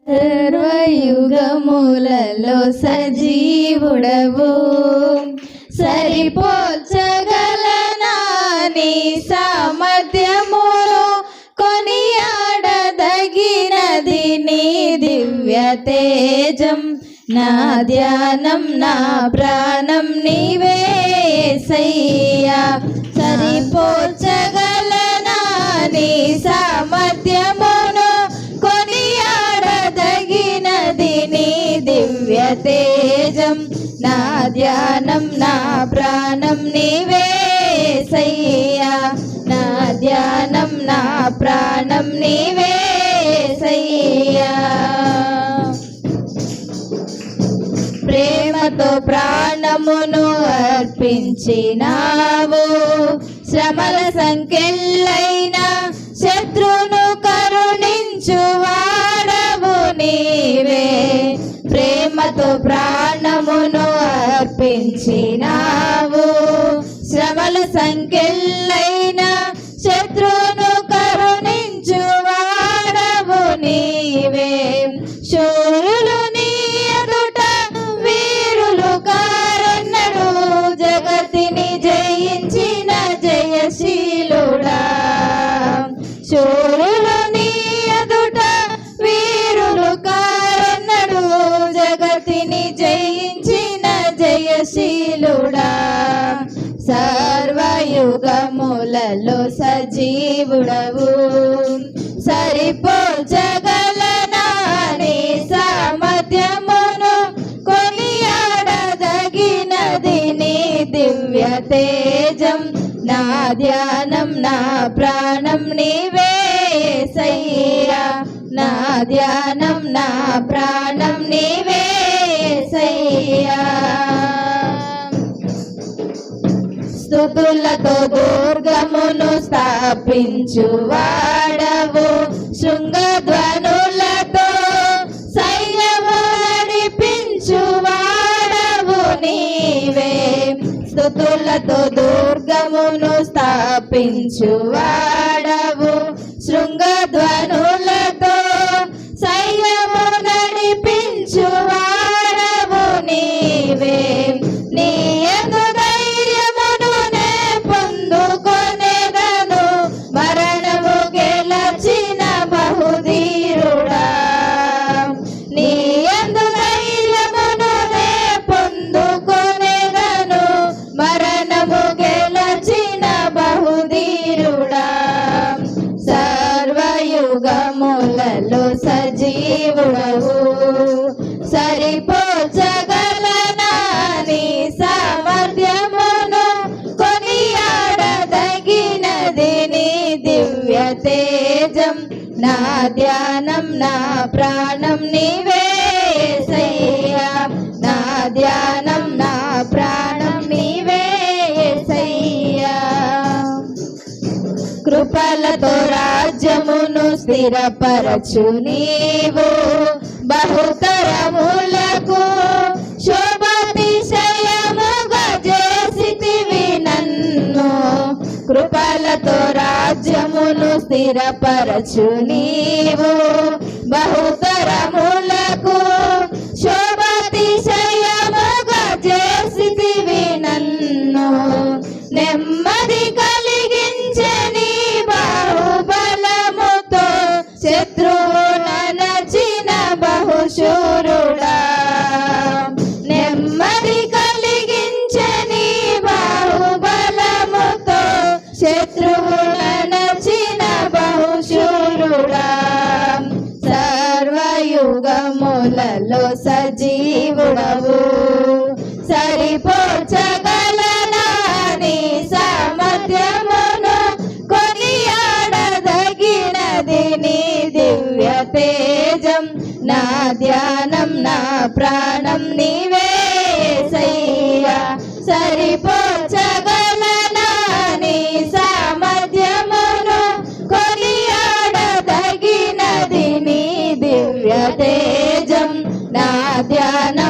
సర్వయుగములలో సజీవుడవు, సరిపోల్చగలనా నీ సామర్థ్యమును, కొనియాడదగినది నీ దివ్య తేజం. నా ధ్యానం నా ప్రాణం నీవే యేసయ్యా, సరిపోల్చగలనా నీ సామర్థ్యమును, కొనియాడదగినది నీ దివ్య తేజం. నా ధ్యానం నా ప్రాణం నీవే యేసయ్యా, నా ధ్యానం నా ప్రాణం నీవే యేసయ్యా. ప్రేమతో ప్రాణమును అర్పించినావు, శ్రమల సంకెళ్ళైన శత్రును కరుణించువాడవు నీవే. ప్రేమతో ప్రాణమును అర్పించినావు, శ్రమల సంకెళ్ళైన శత్రును కరుణించువాడవు నీవే. శూరులు నీ ఎదుట వీరులు కారన్నడు, జగతిని జయించిన జయశీలుడా. శూరులు నీ ఎదుట వీరులు కారన్నడు, జగతిని జయించిన జయశీలుడా. సర్వయుగములలో సజీవుడవు, సరిపోల్చగలనా నీ సామర్థ్యమును, కొనియాడదగినది నీ దివ్య తేజం. నా ధ్యానం నా ప్రాణం నీవే యేసయ్యా, నా ధ్యానం నా ప్రాణం నీవే యేసయ్యా. స్తుతులతో దుర్గమును స్థాపించువాడవు, శృంగధ్వనులతో సైన్యము నడిపించువాడవు నీవే. స్తుతులతో దుర్గమును స్థాపించువాడవు, శృంగధ్వనులతో సైన్యము నడిపించువాడవు నీవే. నీ యందు ధైర్యమును నే పొందుకొనెదను, మరణము గెలచిన బహుధీరుడా. నీ యందు ధైర్యమును నే పొందుకొనెదను, మరణము గెలచిన బహుధీరుడా. సర్వయుగములలో సజీవుడవు, సరిపోల్చగలనా నీ సామర్థ్యమును, కొనియాడదగినది నీ దివ్య తేజం. నా ధ్యానం నా ప్రాణం నీవే యేసయ్యా, నా ధ్యానం నా ప్రాణం నీవే యేసయ్యా. కృపలతో రాజ్యమును స్థిరపరచు నీవు, బహుతరములకు శోభాతిశయముగా చేసితివి నన్ను. కృపలతో రాజ్యమును స్థిరపరచు నీవు, బహుతరములకు శోభాతిశయముగా చేసితివి నన్ను. నెమ్మది కలిగించే నీ బాహుబలముతో శత్రువు నచిన బహుశూరుడా. నెమ్మది కలిగించే నీ బాహుబలముతో శత్రువు నచిన బహుశూరుడా. సర్వయుగములలో సజీవుడవు, సరిపోల్చగలనా నీ సామర్థ్యమును, కొనియాడదగినది నీ దివ్య తేజం. నా ధ్యానం నా ప్రాణం నీవే యేసయ్యా, సరిపోల్చగలనా నీ సామర్థ్యమును, కొనియాడదగినది నీ దివ్య తేజం. నా ధ్యానం